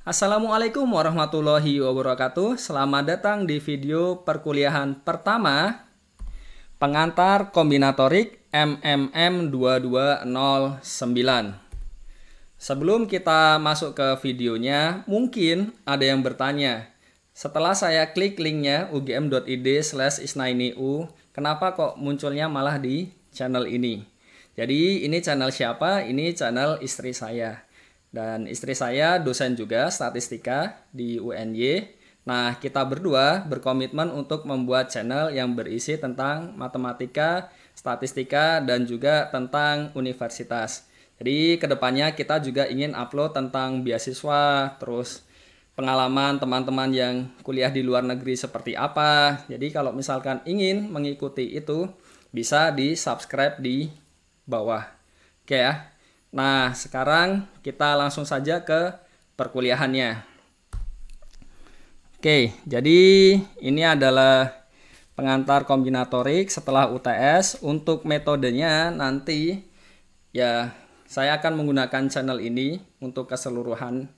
Assalamualaikum warahmatullahi wabarakatuh. Selamat datang di video perkuliahan pertama pengantar kombinatorik MMM 2209. Sebelum kita masuk ke videonya, mungkin ada yang bertanya, setelah saya klik linknya ugm.id/isnainiu, kenapa kok munculnya malah di channel ini? Jadi ini channel siapa? Ini channel istri saya. Dan istri saya dosen juga statistika di UNY. Nah, kita berdua berkomitmen untuk membuat channel yang berisi tentang matematika, statistika, dan juga tentang universitas. Jadi, kedepannya kita juga ingin upload tentang beasiswa, terus pengalaman teman-teman yang kuliah di luar negeri seperti apa. Jadi, kalau misalkan ingin mengikuti itu, bisa di-subscribe di bawah. Oke ya. Nah, sekarang kita langsung saja ke perkuliahannya. Oke, jadi ini adalah pengantar kombinatorik setelah UTS. Untuk metodenya nanti ya saya akan menggunakan channel ini untuk keseluruhan.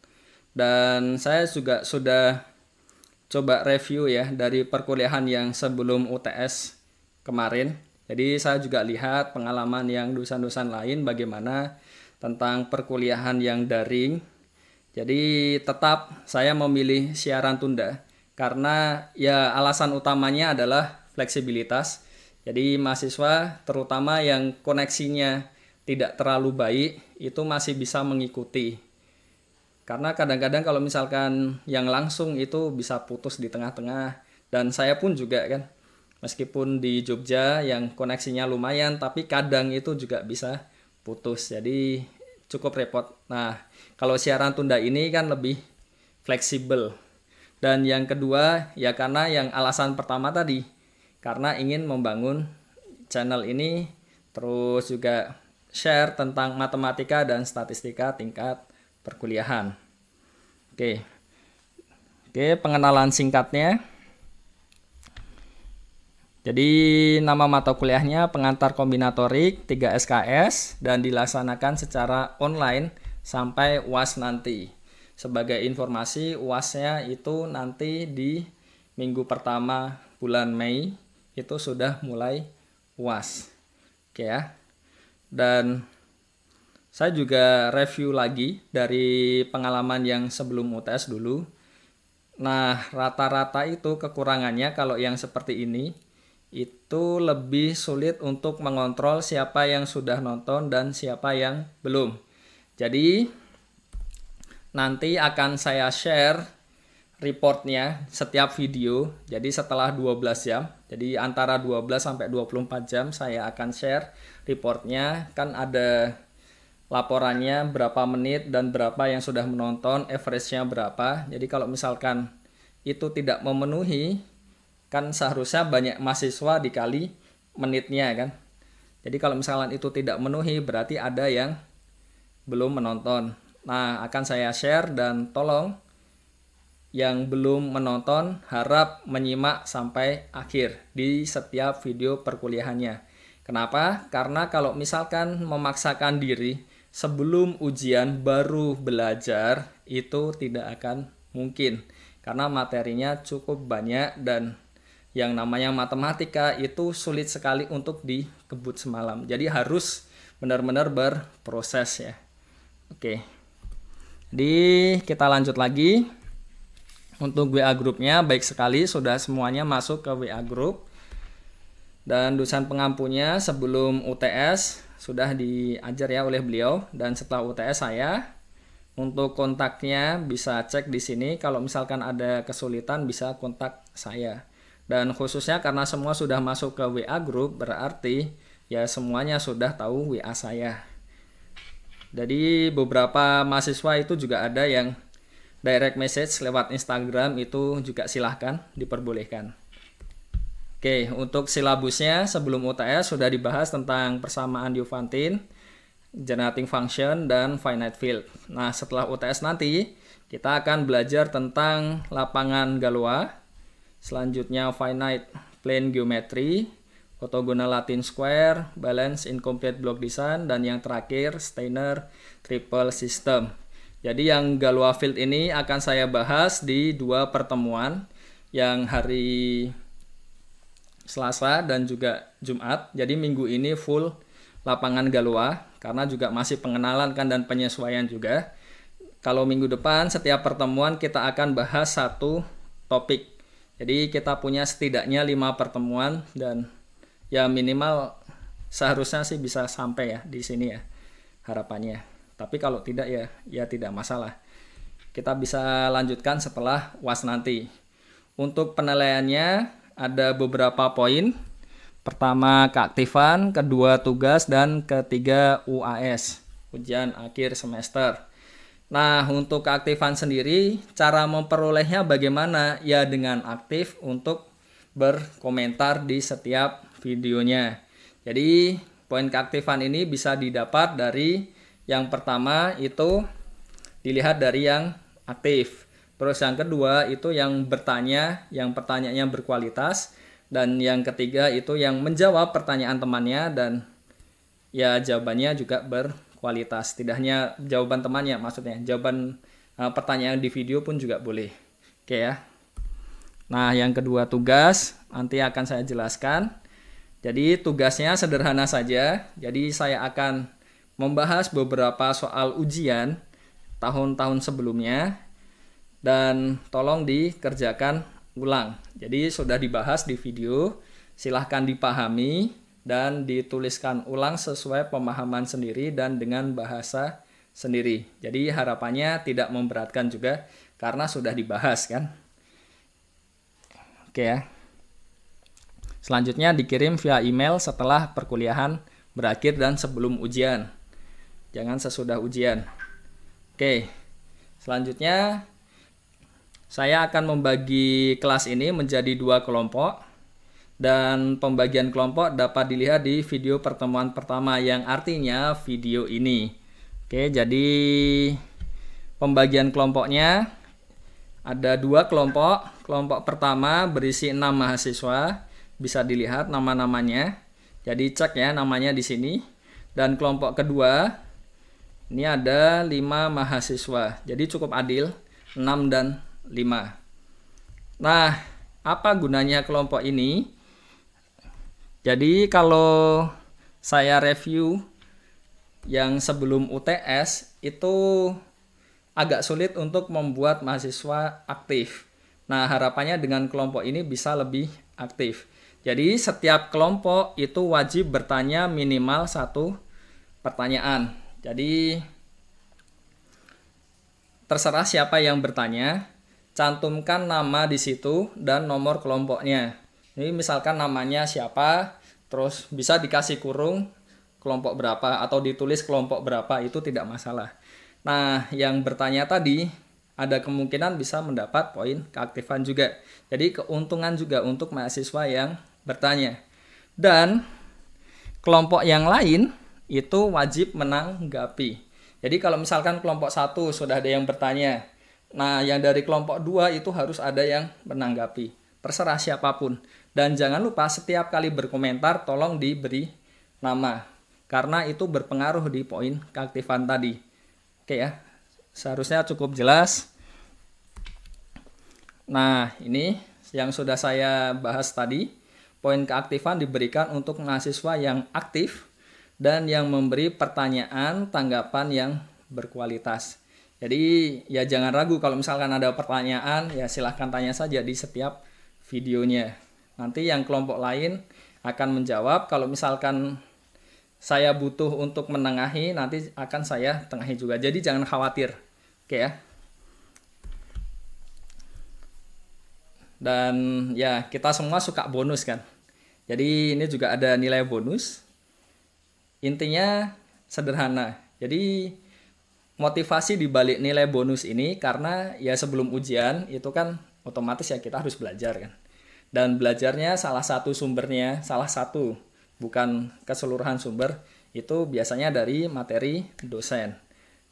Dan saya juga sudah coba review ya dari perkuliahan yang sebelum UTS kemarin. Jadi saya juga lihat pengalaman yang dosen-dosen lain bagaimana tentang perkuliahan yang daring. Jadi tetap saya memilih siaran tunda karena ya alasan utamanya adalah fleksibilitas. Jadi mahasiswa terutama yang koneksinya tidak terlalu baik itu masih bisa mengikuti. Karena kadang-kadang kalau misalkan yang langsung itu bisa putus di tengah-tengah, dan saya pun juga kan meskipun di Jogja yang koneksinya lumayan tapi kadang itu juga bisa putus, jadi cukup repot. Nah, kalau siaran tunda ini kan lebih fleksibel. Dan yang kedua ya karena yang alasan pertama tadi, karena ingin membangun channel ini terus juga share tentang matematika dan statistika tingkat perkuliahan. Oke, pengenalan singkatnya. Jadi nama mata kuliahnya pengantar kombinatorik 3 SKS dan dilaksanakan secara online sampai UAS nanti. Sebagai informasi, UASnya itu nanti di minggu pertama bulan Mei itu sudah mulai UAS. Oke ya. Dan saya juga review lagi dari pengalaman yang sebelum UTS dulu. Nah, rata-rata itu kekurangannya kalau yang seperti ini itu lebih sulit untuk mengontrol siapa yang sudah nonton dan siapa yang belum. Jadi nanti akan saya share reportnya setiap video. Jadi setelah 12 jam, jadi antara 12 sampai 24 jam saya akan share reportnya. Kan ada laporannya berapa menit dan berapa yang sudah menonton, average-nya berapa. Jadi kalau misalkan itu tidak memenuhi, kan seharusnya banyak mahasiswa dikali menitnya kan. Jadi kalau misalkan itu tidak memenuhi berarti ada yang belum menonton. Nah, akan saya share dan tolong yang belum menonton harap menyimak sampai akhir di setiap video perkuliahannya. Kenapa? Karena kalau misalkan memaksakan diri sebelum ujian baru belajar itu tidak akan mungkin. Karena materinya cukup banyak dan yang namanya matematika itu sulit sekali untuk dikebut semalam. Jadi harus benar-benar berproses ya. Oke. Jadi kita lanjut lagi. Untuk WA grupnya baik sekali sudah semuanya masuk ke WA group. Dan dosen pengampunya sebelum UTS sudah diajar ya oleh beliau, dan setelah UTS saya. Untuk kontaknya bisa cek di sini. Kalau misalkan ada kesulitan bisa kontak saya. Dan khususnya karena semua sudah masuk ke WA group, berarti ya semuanya sudah tahu WA saya. Jadi beberapa mahasiswa itu juga ada yang direct message lewat Instagram, itu juga silahkan diperbolehkan. Oke, untuk silabusnya sebelum UTS sudah dibahas tentang persamaan Diophantine, generating function, dan finite field. Nah, setelah UTS nanti kita akan belajar tentang lapangan Galois. Selanjutnya finite plane geometry, orthogonal Latin square, balance incomplete block design, dan yang terakhir Steiner triple system. Jadi yang Galois Field ini akan saya bahas di 2 pertemuan, yang hari Selasa dan juga Jumat. Jadi minggu ini full lapangan Galois, karena juga masih pengenalan kan dan penyesuaian juga. Kalau minggu depan setiap pertemuan kita akan bahas satu topik. Jadi kita punya setidaknya 5 pertemuan, dan ya minimal seharusnya sih bisa sampai ya di sini ya harapannya. Tapi kalau tidak ya tidak masalah. Kita bisa lanjutkan setelah UAS nanti. Untuk penilaiannya ada beberapa poin. Pertama keaktifan, kedua tugas, dan ketiga UAS, ujian akhir semester. Nah, untuk keaktifan sendiri, cara memperolehnya bagaimana? Ya dengan aktif untuk berkomentar di setiap videonya. Jadi poin keaktifan ini bisa didapat dari yang pertama itu dilihat dari yang aktif. Terus yang kedua itu yang bertanya, yang pertanyaannya berkualitas. Dan yang ketiga itu yang menjawab pertanyaan temannya dan ya jawabannya juga berkualitas. Tidak hanya jawaban temannya, maksudnya jawaban pertanyaan di video pun juga boleh. Oke ya. Nah, yang kedua tugas nanti akan saya jelaskan. Jadi tugasnya sederhana saja. Jadi saya akan membahas beberapa soal ujian tahun-tahun sebelumnya dan tolong dikerjakan ulang. Jadi sudah dibahas di video, silahkan dipahami dan dituliskan ulang sesuai pemahaman sendiri dan dengan bahasa sendiri. Jadi harapannya tidak memberatkan juga karena sudah dibahas kan. Oke ya. Selanjutnya dikirim via email setelah perkuliahan berakhir dan sebelum ujian. Jangan sesudah ujian. Oke. Selanjutnya saya akan membagi kelas ini menjadi 2 kelompok. Dan pembagian kelompok dapat dilihat di video pertemuan pertama, yang artinya video ini. Oke, jadi pembagian kelompoknya ada 2 kelompok. Kelompok pertama berisi 6 mahasiswa. Bisa dilihat nama-namanya. Jadi cek ya namanya di sini. Dan kelompok kedua ini ada 5 mahasiswa. Jadi cukup adil, 6 dan 5. Nah, apa gunanya kelompok ini? Jadi kalau saya review yang sebelum UTS itu agak sulit untuk membuat mahasiswa aktif. Nah, harapannya dengan kelompok ini bisa lebih aktif. Jadi setiap kelompok itu wajib bertanya minimal 1 pertanyaan. Jadi terserah siapa yang bertanya, cantumkan nama di situ dan nomor kelompoknya. Ini misalkan namanya siapa, terus bisa dikasih kurung kelompok berapa atau ditulis kelompok berapa, itu tidak masalah. Nah, yang bertanya tadi ada kemungkinan bisa mendapat poin keaktifan juga. Jadi keuntungan juga untuk mahasiswa yang bertanya. Dan kelompok yang lain itu wajib menanggapi. Jadi kalau misalkan kelompok 1 sudah ada yang bertanya, nah yang dari kelompok 2 itu harus ada yang menanggapi. Terserah siapapun. Dan jangan lupa setiap kali berkomentar tolong diberi nama. Karena itu berpengaruh di poin keaktifan tadi. Oke ya, seharusnya cukup jelas. Nah, ini yang sudah saya bahas tadi. Poin keaktifan diberikan untuk mahasiswa yang aktif dan yang memberi pertanyaan tanggapan yang berkualitas. Jadi ya jangan ragu kalau misalkan ada pertanyaan, ya silahkan tanya saja di setiap videonya. Nanti yang kelompok lain akan menjawab. Kalau misalkan saya butuh untuk menengahi, nanti akan saya tengahi juga. Jadi jangan khawatir. Oke ya. Dan ya kita semua suka bonus kan. Jadi ini juga ada nilai bonus. Intinya sederhana. Jadi motivasi dibalik nilai bonus ini karena ya sebelum ujian itu kan otomatis ya kita harus belajar kan. Dan belajarnya salah satu sumbernya, salah satu, bukan keseluruhan sumber, itu biasanya dari materi dosen.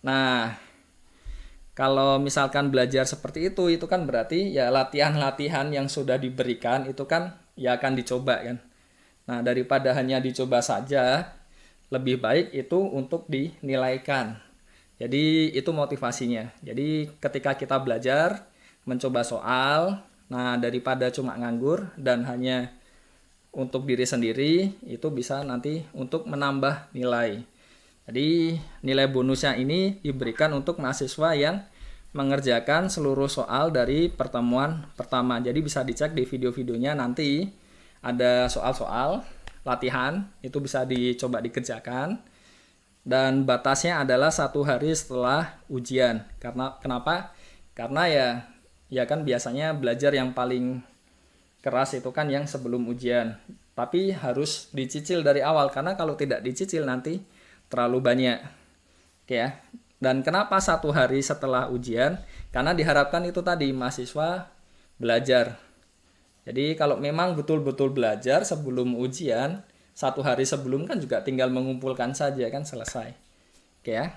Nah, kalau misalkan belajar seperti itu kan berarti ya latihan-latihan yang sudah diberikan itu kan ya akan dicoba kan. Nah, daripada hanya dicoba saja, lebih baik itu untuk dinilaikan. Jadi itu motivasinya. Jadi ketika kita belajar, mencoba soal, nah daripada cuma nganggur dan hanya untuk diri sendiri, itu bisa nanti untuk menambah nilai. Jadi nilai bonusnya ini diberikan untuk mahasiswa yang mengerjakan seluruh soal dari pertemuan pertama. Jadi bisa dicek di video-videonya, nanti ada soal-soal latihan, itu bisa dicoba dikerjakan. Dan batasnya adalah 1 hari setelah ujian. Kenapa? Karena ya kan biasanya belajar yang paling keras itu kan yang sebelum ujian. Tapi harus dicicil dari awal, karena kalau tidak dicicil nanti terlalu banyak. Oke ya. Dan kenapa 1 hari setelah ujian? Karena diharapkan itu tadi mahasiswa belajar. Jadi kalau memang betul-betul belajar sebelum ujian, 1 hari sebelum kan juga tinggal mengumpulkan saja kan selesai. Oke ya.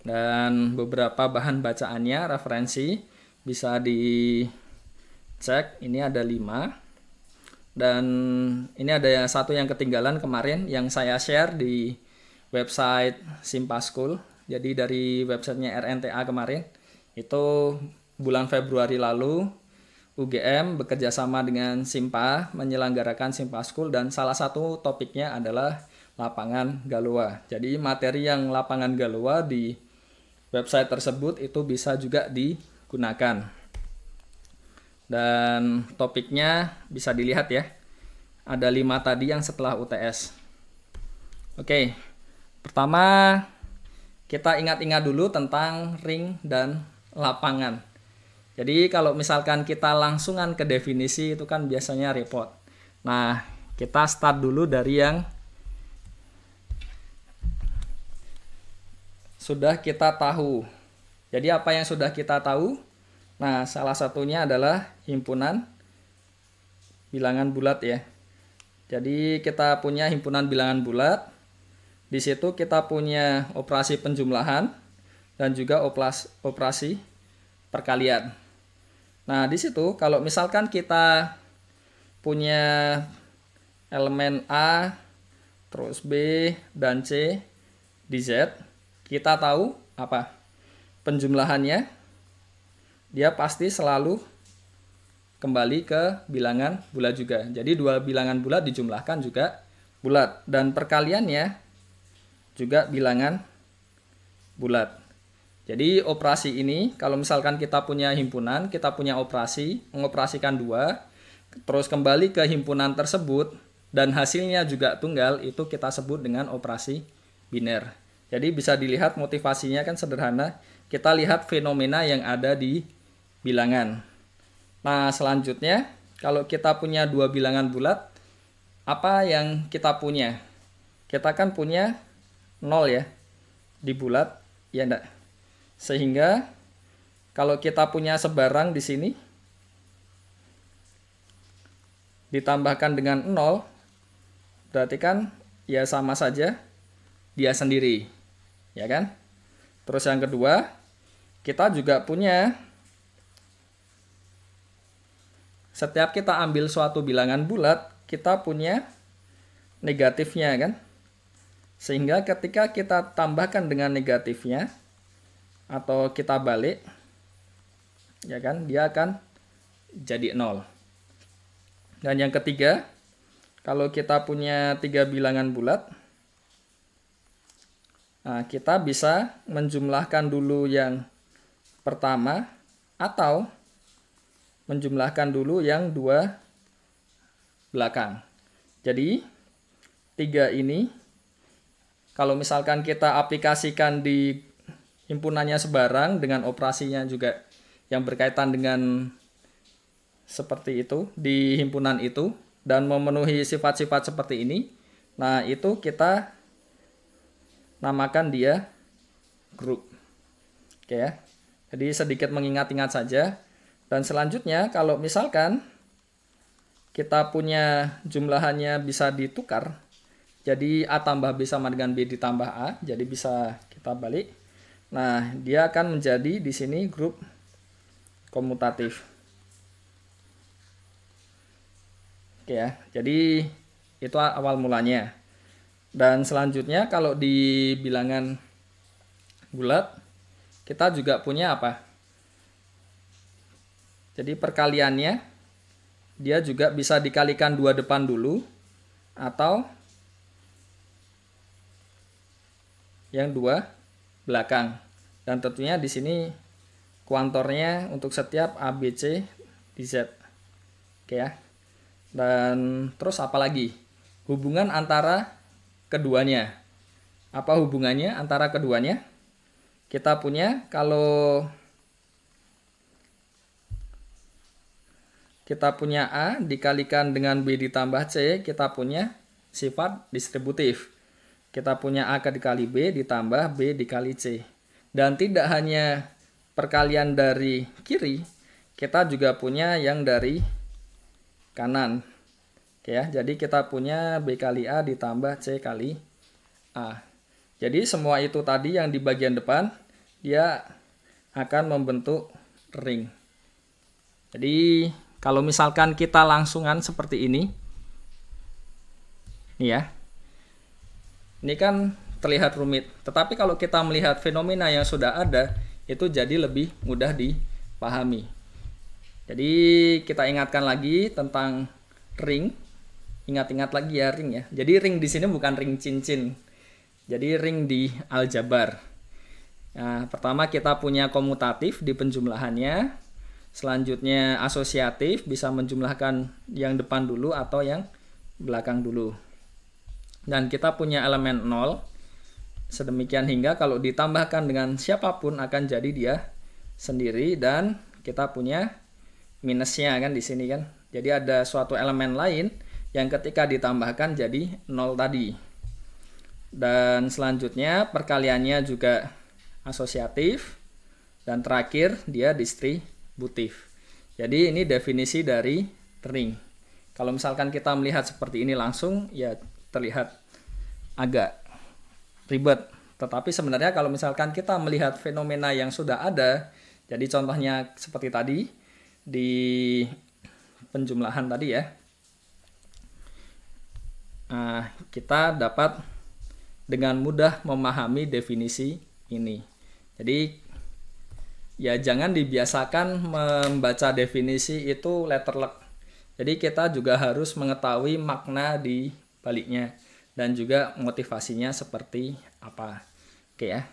Dan beberapa bahan bacaannya, referensi bisa dicek. Ini ada 5. Dan ini ada satu yang ketinggalan kemarin yang saya share di website Simpaschool. Jadi dari websitenya RNTA kemarin, itu bulan Februari lalu UGM bekerjasama dengan Simpa menyelenggarakan Simpaschool, dan salah satu topiknya adalah lapangan Galoa. Jadi materi yang lapangan Galoa di website tersebut itu bisa juga digunakan. Dan topiknya bisa dilihat ya. Ada 5 tadi yang setelah UTS. Oke. Pertama kita ingat-ingat dulu tentang ring dan lapangan. Jadi kalau misalkan kita langsungan ke definisi itu kan biasanya repot. Nah, kita start dulu dari yang sudah kita tahu. Jadi apa yang sudah kita tahu? Nah, salah satunya adalah himpunan bilangan bulat ya. Jadi kita punya himpunan bilangan bulat. Di situ kita punya operasi penjumlahan dan juga operasi perkalian. Nah, di situ kalau misalkan kita punya elemen A, terus B, dan C di Z, kita tahu apa? Penjumlahannya, dia pasti selalu kembali ke bilangan bulat juga. Jadi 2 bilangan bulat dijumlahkan juga bulat. Dan perkaliannya juga bilangan bulat. Jadi operasi ini, kalau misalkan kita punya himpunan, kita punya operasi, mengoperasikan 2, terus kembali ke himpunan tersebut, dan hasilnya juga tunggal, itu kita sebut dengan operasi biner. Jadi bisa dilihat motivasinya kan sederhana, kita lihat fenomena yang ada di bilangan. Nah selanjutnya, kalau kita punya 2 bilangan bulat, apa yang kita punya? Kita kan punya 0 ya, di bulat, ya enggak? Sehingga kalau kita punya sebarang di sini ditambahkan dengan 0, berarti kan ya sama saja dia sendiri, ya kan? Terus yang kedua, kita juga punya, setiap kita ambil suatu bilangan bulat, kita punya negatifnya kan? Sehingga ketika kita tambahkan dengan negatifnya, atau kita balik, ya kan, dia akan jadi 0. Dan yang ketiga, kalau kita punya 3 bilangan bulat, nah kita bisa menjumlahkan dulu yang pertama atau menjumlahkan dulu yang 2 belakang. Jadi 3 ini kalau misalkan kita aplikasikan di himpunannya sebarang dengan operasinya juga yang berkaitan dengan seperti itu di himpunan itu dan memenuhi sifat-sifat seperti ini, nah itu kita namakan dia grup. Oke ya. Jadi sedikit mengingat-ingat saja. Dan selanjutnya kalau misalkan kita punya jumlahannya bisa ditukar, jadi A tambah B sama dengan B ditambah A, jadi bisa kita balik. Nah, dia akan menjadi di sini grup komutatif. Oke ya. Jadi itu awal mulanya. Dan selanjutnya kalau di bilangan bulat, kita juga punya apa? Jadi perkaliannya dia juga bisa dikalikan 2 depan dulu atau yang 2 belakang. Dan tentunya di sini kuantornya untuk setiap A, B, C di Z. Oke ya. Dan terus apa lagi? Hubungan antara keduanya. Apa hubungannya antara keduanya? Kita punya kalau kita punya A dikalikan dengan B ditambah C, kita punya sifat distributif. Kita punya A dikali B ditambah B dikali C. Dan tidak hanya perkalian dari kiri, kita juga punya yang dari kanan. Oke ya, jadi kita punya B kali A ditambah C kali A. Jadi semua itu tadi yang di bagian depan, dia akan membentuk ring. Jadi kalau misalkan kita langsungan seperti ini, nih ya, ini kan terlihat rumit. Tetapi kalau kita melihat fenomena yang sudah ada, itu jadi lebih mudah dipahami. Jadi kita ingatkan lagi tentang ring. Ingat-ingat lagi ya ring ya. Jadi ring di sini bukan ring cincin. Jadi ring di aljabar. Nah, pertama kita punya komutatif di penjumlahannya. Selanjutnya asosiatif, bisa menjumlahkan yang depan dulu atau yang belakang dulu. Dan kita punya elemen 0. Sedemikian hingga kalau ditambahkan dengan siapapun akan jadi dia sendiri, dan kita punya minusnya kan di sini kan. Jadi ada suatu elemen lain yang ketika ditambahkan jadi 0 tadi. Dan selanjutnya perkaliannya juga asosiatif, dan terakhir dia distributif. Jadi ini definisi dari ring. Kalau misalkan kita melihat seperti ini langsung, ya terlihat agak ribet. Tetapi sebenarnya kalau misalkan kita melihat fenomena yang sudah ada, jadi contohnya seperti tadi di penjumlahan tadi ya, kita dapat dengan mudah memahami definisi ini. Jadi ya jangan dibiasakan membaca definisi itu letterlek. Jadi kita juga harus mengetahui makna di baliknya dan juga motivasinya seperti apa. Oke ya.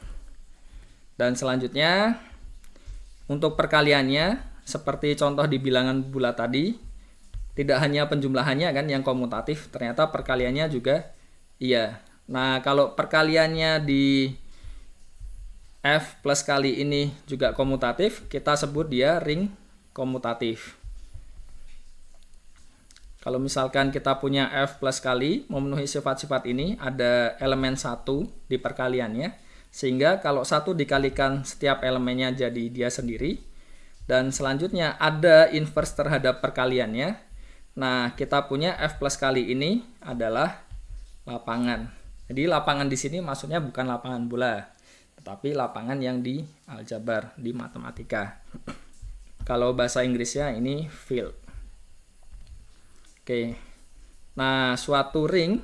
Dan selanjutnya untuk perkaliannya seperti contoh di bilangan bulat tadi, tidak hanya penjumlahannya kan yang komutatif, ternyata perkaliannya juga iya. Nah, kalau perkaliannya di F plus kali ini juga komutatif, kita sebut dia ring komutatif. Kalau misalkan kita punya F plus kali memenuhi sifat-sifat ini, ada elemen 1 di perkaliannya, sehingga kalau 1 dikalikan setiap elemennya jadi dia sendiri, dan selanjutnya ada inverse terhadap perkaliannya. Nah, kita punya F plus kali ini adalah lapangan. Jadi lapangan di sini maksudnya bukan lapangan bola, tetapi lapangan yang di aljabar, di matematika. Kalau bahasa Inggrisnya ini field. Oke. Nah, suatu ring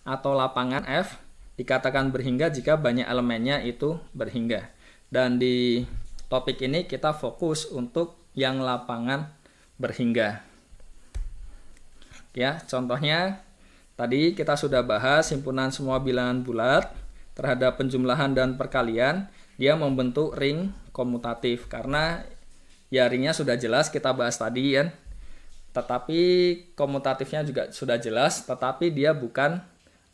atau lapangan F dikatakan berhingga jika banyak elemennya itu berhingga. Dan di topik ini kita fokus untuk yang lapangan berhingga. Ya, contohnya tadi kita sudah bahas himpunan semua bilangan bulat terhadap penjumlahan dan perkalian, dia membentuk ring komutatif karena ya ringnya sudah jelas kita bahas tadi kan. Tetapi komutatifnya juga sudah jelas, tetapi dia bukan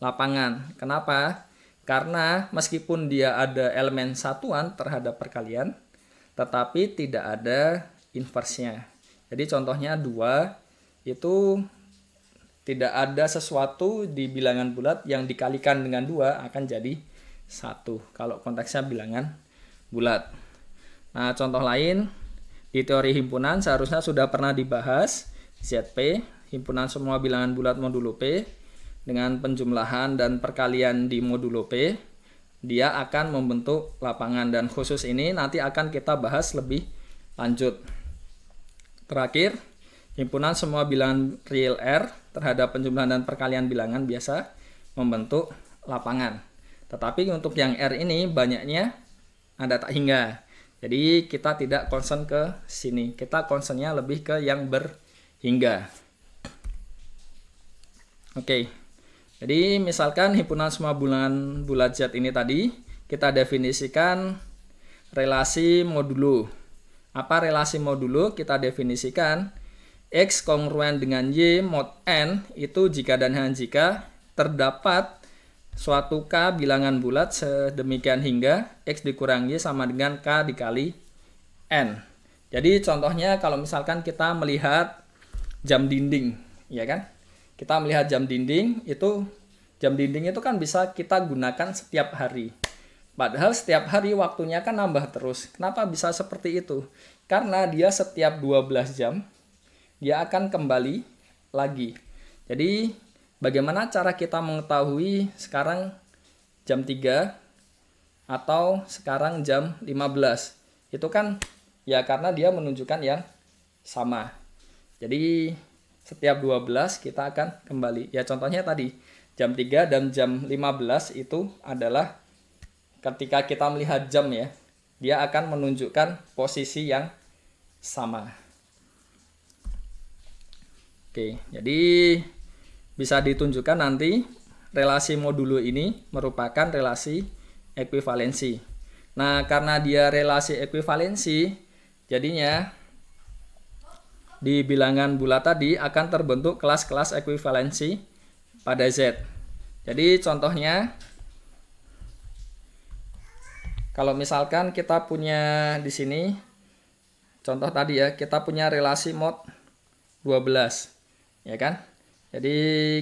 lapangan. Kenapa? Karena meskipun dia ada elemen satuan terhadap perkalian, tetapi tidak ada inversnya. Jadi contohnya 2 itu tidak ada sesuatu di bilangan bulat yang dikalikan dengan 2 akan jadi 1 kalau konteksnya bilangan bulat. Nah, contoh lain di teori himpunan seharusnya sudah pernah dibahas. ZP, himpunan semua bilangan bulat modulo P dengan penjumlahan dan perkalian di modulo P, dia akan membentuk lapangan, dan khusus ini nanti akan kita bahas lebih lanjut. Terakhir, himpunan semua bilangan real R terhadap penjumlahan dan perkalian bilangan biasa membentuk lapangan. Tetapi untuk yang R ini banyaknya ada tak hingga. Jadi kita tidak concern ke sini, kita concernnya lebih ke yang berhingga. Oke, jadi misalkan himpunan semua bilangan bulat Z ini tadi kita definisikan relasi modulo. Apa relasi modulo? Kita definisikan X kongruen dengan Y mod N itu jika dan hanya jika terdapat suatu K bilangan bulat sedemikian hingga X dikurang Y sama dengan K dikali N. Jadi contohnya kalau misalkan kita melihat jam dinding, ya kan? Kita melihat jam dinding itu kan bisa kita gunakan setiap hari. Padahal setiap hari waktunya kan nambah terus. Kenapa bisa seperti itu? Karena dia setiap 12 jam dia akan kembali lagi. Jadi bagaimana cara kita mengetahui sekarang jam 3 atau sekarang jam 15? Itu kan ya karena dia menunjukkan yang sama. Jadi setiap 12 kita akan kembali. Ya contohnya tadi jam 3 dan jam 15 itu adalah ketika kita melihat jam ya. Dia akan menunjukkan posisi yang sama. Oke, jadi bisa ditunjukkan nanti relasi modulo ini merupakan relasi ekuivalensi. Nah, karena dia relasi ekuivalensi, jadinya di bilangan bulat tadi akan terbentuk kelas-kelas ekuivalensi pada Z. Jadi contohnya, kalau misalkan kita punya di sini, contoh tadi ya, kita punya relasi mod 12, ya kan? Jadi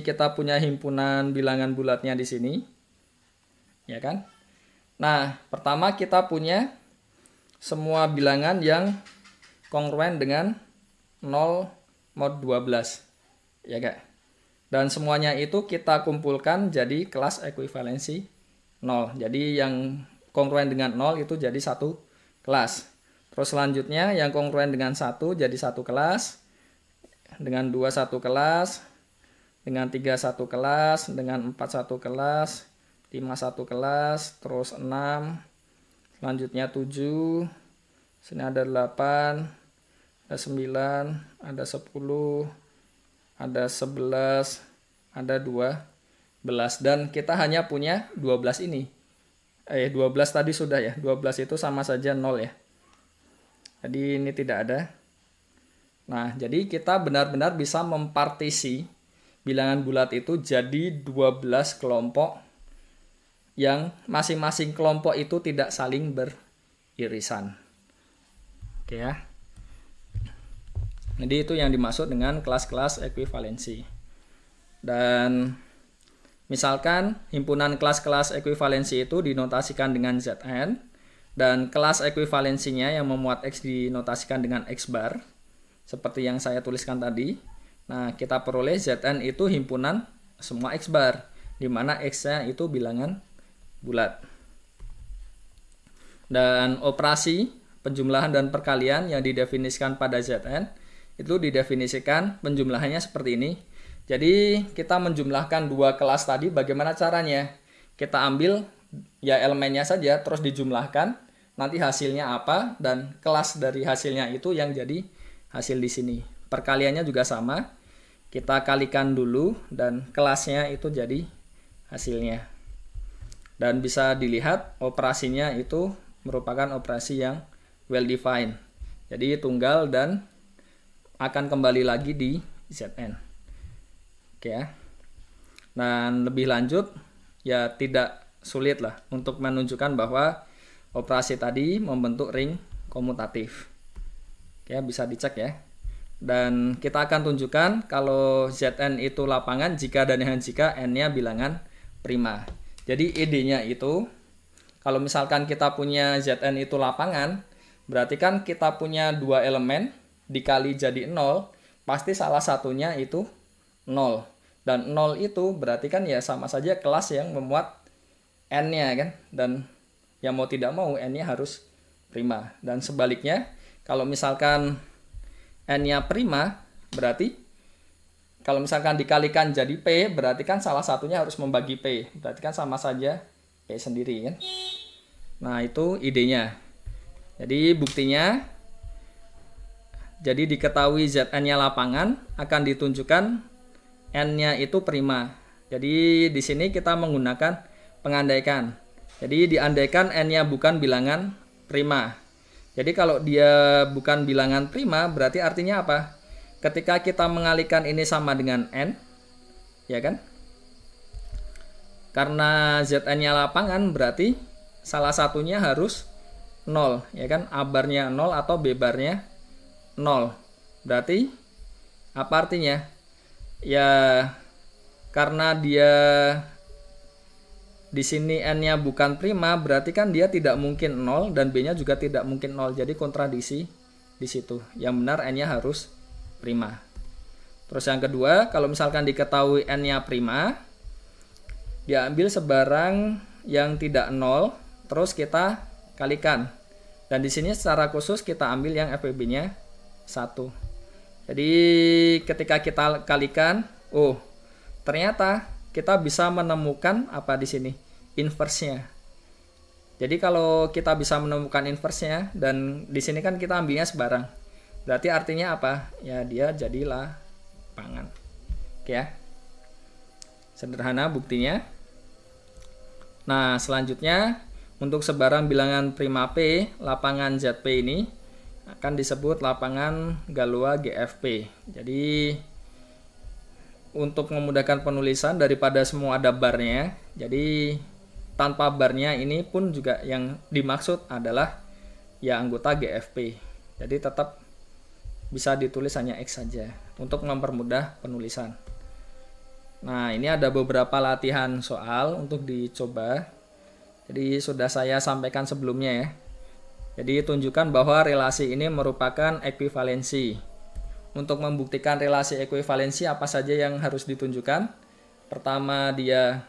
kita punya himpunan bilangan bulatnya di sini, ya kan? Nah, pertama kita punya semua bilangan yang kongruen dengan 0 mod 12, ya kan? Dan semuanya itu kita kumpulkan jadi kelas ekuivalensi 0. Jadi yang kongruen dengan 0 itu jadi satu kelas. Terus selanjutnya yang kongruen dengan 1 jadi satu kelas, dengan 2 satu kelas, dengan 3 satu kelas, dengan 4 satu kelas, 5 satu kelas, terus 6, selanjutnya 7, sini ada 8, ada 9, ada 10, ada 11, ada 12, dan kita hanya punya 12 ini. 12 tadi sudah ya, 12 itu sama saja 0 ya. Jadi ini tidak ada. Nah, jadi kita benar-benar bisa mempartisi bilangan bulat itu jadi 12 kelompok yang masing-masing kelompok itu tidak saling beririsan. Oke ya. Jadi itu yang dimaksud dengan kelas-kelas ekuivalensi. Dan misalkan himpunan kelas-kelas ekuivalensi itu dinotasikan dengan Zn, dan kelas ekuivalensinya yang memuat X dinotasikan dengan X bar, seperti yang saya tuliskan tadi. Nah, kita peroleh Zn itu himpunan semua X bar, di mana X-nya itu bilangan bulat. Dan operasi penjumlahan dan perkalian yang didefinisikan pada Zn, itu didefinisikan penjumlahannya seperti ini. Jadi, kita menjumlahkan dua kelas tadi, bagaimana caranya? Kita ambil ya elemennya saja, terus dijumlahkan, nanti hasilnya apa, dan kelas dari hasilnya itu yang jadi hasil di sini. Perkaliannya juga sama. Kita kalikan dulu dan kelasnya itu jadi hasilnya. Dan bisa dilihat operasinya itu merupakan operasi yang well defined. Jadi tunggal dan akan kembali lagi di Zn. Oke ya. Dan lebih lanjut ya tidak sulit lah untuk menunjukkan bahwa operasi tadi membentuk ring komutatif. Oke, bisa dicek ya. Dan kita akan tunjukkan kalau Zn itu lapangan jika dan hanya jika n-nya bilangan prima. Jadi idenya itu, kalau misalkan kita punya Zn itu lapangan, berarti kan kita punya dua elemen dikali jadi 0, pasti salah satunya itu 0. Dan 0 itu berarti kan ya sama saja kelas yang memuat n-nya kan. Dan yang mau tidak mau n-nya harus prima. Dan sebaliknya, kalau misalkan n-nya prima, berarti kalau misalkan dikalikan jadi P, berarti kan salah satunya harus membagi P. Berarti kan sama saja P sendiri kan. Nah, itu idenya. Jadi buktinya, jadi diketahui Zn-nya lapangan akan ditunjukkan N-nya itu prima. Jadi di sini kita menggunakan pengandaikan. Jadi diandaikan N-nya bukan bilangan prima. Jadi kalau dia bukan bilangan prima, berarti artinya apa? Ketika kita mengalihkan ini sama dengan N, ya kan? Karena Zn-nya lapangan, berarti salah satunya harus 0, ya kan? A barnya 0 atau B barnya 0. Berarti apa artinya? Ya karena dia di sini N-nya bukan prima, berarti kan dia tidak mungkin 0 dan B-nya juga tidak mungkin 0. Jadi kontradiksi di situ. Yang benar N-nya harus prima. Terus yang kedua, kalau misalkan diketahui N-nya prima, diambil sebarang yang tidak 0, terus kita kalikan. Dan di sini secara khusus kita ambil yang FPB-nya 1. Jadi ketika kita kalikan, ternyata kita bisa menemukan apa di sini? Inverse-nya. Jadi kalau kita bisa menemukan inverse-nya, dan di sini kan kita ambilnya sebarang. Berarti artinya apa? Ya dia jadilah lapangan. Oke ya. Sederhana buktinya. Nah, selanjutnya untuk sebarang bilangan prima P, lapangan ZP ini akan disebut lapangan Galois GFP. Jadi untuk memudahkan penulisan daripada semua ada barnya, jadi tanpa barnya ini pun juga yang dimaksud adalah ya anggota GFP. Jadi tetap bisa ditulis hanya X saja untuk mempermudah penulisan. Nah, ini ada beberapa latihan soal untuk dicoba. Jadi sudah saya sampaikan sebelumnya ya. Jadi tunjukkan bahwa relasi ini merupakan ekuivalensi. Untuk membuktikan relasi ekuivalensi apa saja yang harus ditunjukkan? Pertama dia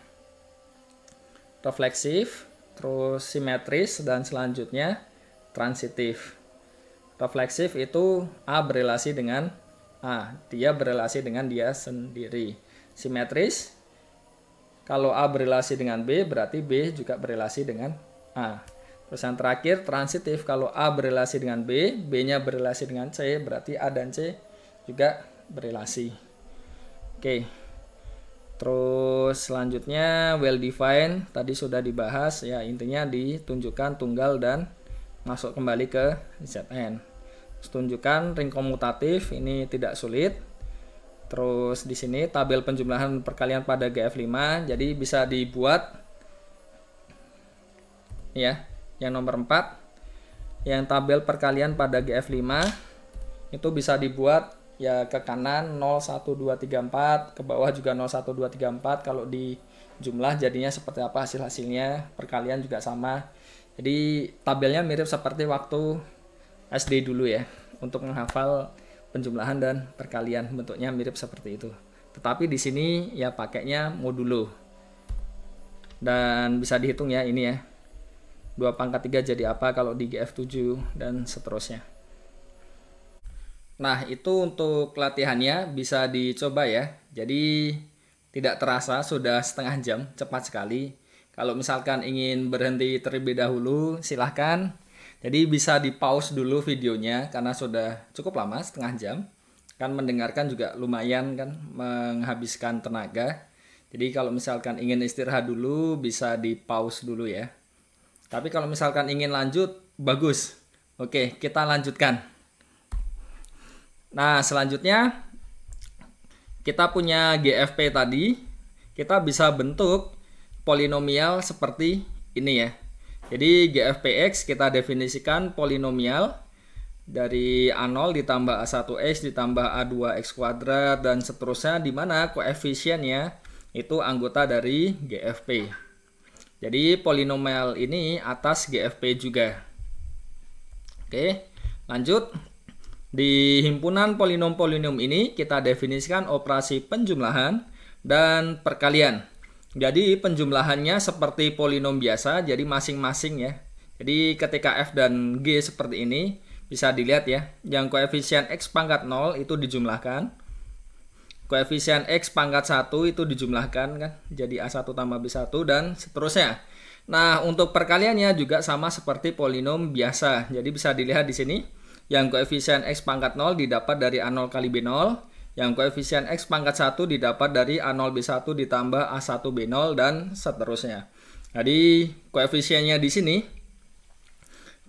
refleksif, terus simetris, dan selanjutnya transitif. Refleksif itu A berelasi dengan A, dia berelasi dengan dia sendiri. Simetris, kalau A berelasi dengan B, berarti B juga berelasi dengan A. Terus yang terakhir transitif, kalau A berelasi dengan B, B-nya berelasi dengan C, berarti A dan C juga berelasi. Oke. Terus selanjutnya well defined, tadi sudah dibahas ya, intinya ditunjukkan tunggal dan masuk kembali ke Zn. Terus tunjukkan ring komutatif, ini tidak sulit. Terus di sini tabel penjumlahan perkalian pada GF5, jadi bisa dibuat ya. Yang nomor 4, yang tabel perkalian pada GF5 itu bisa dibuat ya ke kanan 0, 1, 2, 3, 4, ke bawah juga 0, 1, 2, 3, 4. Kalau di jumlah jadinya seperti apa hasil-hasilnya, perkalian juga sama. Jadi tabelnya mirip seperti waktu SD dulu ya, untuk menghafal penjumlahan dan perkalian, bentuknya mirip seperti itu. Tetapi di sini ya pakainya modulo. Dan bisa dihitung ya ini ya. 2 pangkat 3 jadi apa kalau di GF7 dan seterusnya. Nah, itu untuk latihannya bisa dicoba ya. Jadi tidak terasa sudah setengah jam, cepat sekali. Kalau misalkan ingin berhenti terlebih dahulu, silahkan. Jadi bisa di pause dulu videonya karena sudah cukup lama, setengah jam. Kan mendengarkan juga lumayan kan menghabiskan tenaga. Jadi kalau misalkan ingin istirahat dulu bisa di pause dulu ya. Tapi kalau misalkan ingin lanjut, bagus. Oke, kita lanjutkan. Nah, selanjutnya kita punya GFP tadi. Kita bisa bentuk polinomial seperti ini ya. Jadi GFPX kita definisikan polinomial dari A0 ditambah A1X ditambah A2X kuadrat dan seterusnya, di mana koefisiennya itu anggota dari GFP. Jadi polinomial ini atas GFP juga. Oke, lanjut. Di himpunan polinom-polinom ini kita definisikan operasi penjumlahan dan perkalian. Jadi penjumlahannya seperti polinom biasa, jadi masing-masing ya. Jadi ketika F dan G seperti ini, bisa dilihat ya. Yang koefisien X pangkat 0 itu dijumlahkan. Koefisien X pangkat 1 itu dijumlahkan kan, jadi A1 tambah B1 dan seterusnya. Nah, untuk perkaliannya juga sama seperti polinom biasa. Jadi bisa dilihat di sini, yang koefisien X pangkat 0 didapat dari A0 kali B0, yang koefisien X pangkat 1 didapat dari A0B1 ditambah A1B0 dan seterusnya. Jadi, koefisiennya di sini